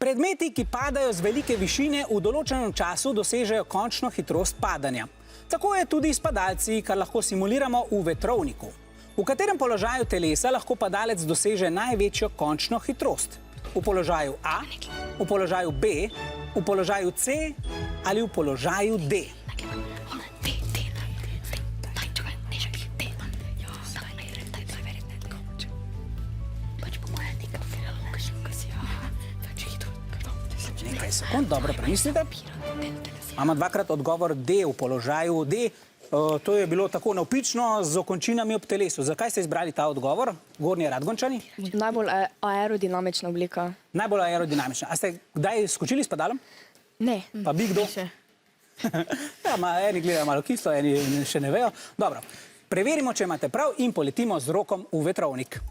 Predmeti, ki padajo z velike višine, v določenem času dosežejo končno hitrost padanja. Tako je tudi s padalci, kar lahko simuliramo v vetrovniku. V katerem položaju telesa lahko padalec doseže največjo končno hitrost? V položaju A, v položaju B, v položaju C ali v položaju D? Nekaj sekund, dobro premislite. Imamo dvakrat odgovor D v položaju D. To je bilo tako navpično z okončinami ob telesu. Zakaj ste izbrali ta odgovor? Gornji Radgončani? Najbolj aerodinamična oblika. Najbolj aerodinamična. A ste kdaj skočili s padalom? Ne. Pa bi kdo? Ja, eni gledajo malo kislo, eni še ne vejo. Dobro, preverimo, če imate prav in poletimo z rokom v vetrovnik.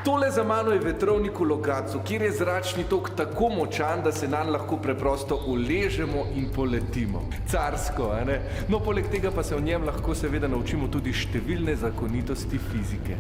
Tole za mano je vetrovnik v Logatcu, kjer je zračni tok tako močan, da se nanj lahko preprosto uležemo in poletimo. Carsko, a ne? No, poleg tega pa se v njem lahko seveda naučimo tudi številne zakonitosti fizike.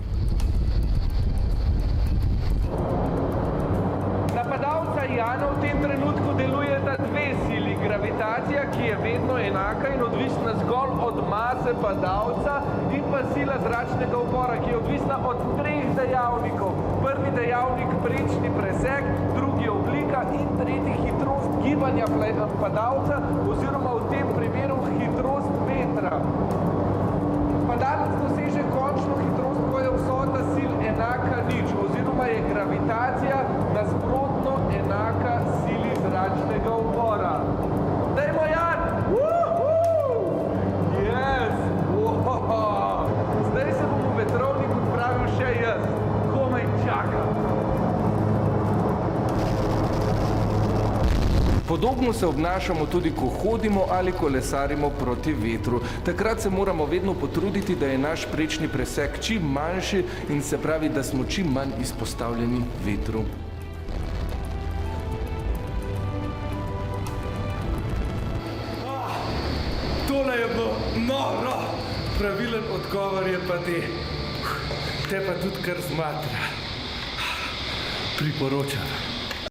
Na padalca Jana v tem trenutku delujeta dve sili. Gravitacija, ki je vedno enaka in odvisna zgolj od mase padalca, in pa sila zračnega upora, ki je odvisna od treh dejavnikov. Prvi dejavnik prečni presek, drugi oblika in tretji hitrost gibanja padalca oziroma v tem primeru hitrost vetra. Padalec doseže končno hitrost, ko je vsota sil enaka nič, oziroma je gravitacija nasprotno enaka sili zračnega upora. Dajmo, Jan! Yes! Zdaj se bom v vetrovnik odpravil še jaz. Komaj čakam. Podobno se obnašamo tudi, ko hodimo ali kolesarimo proti vetru. Takrat se moramo vedno potruditi, da je naš prečni presek čim manjši in se pravi, da smo čim manj izpostavljeni vetru. Tole je bilo noro! Pravilen odgovor je pa te. Te pa tudi kar zmatra. Priporočam.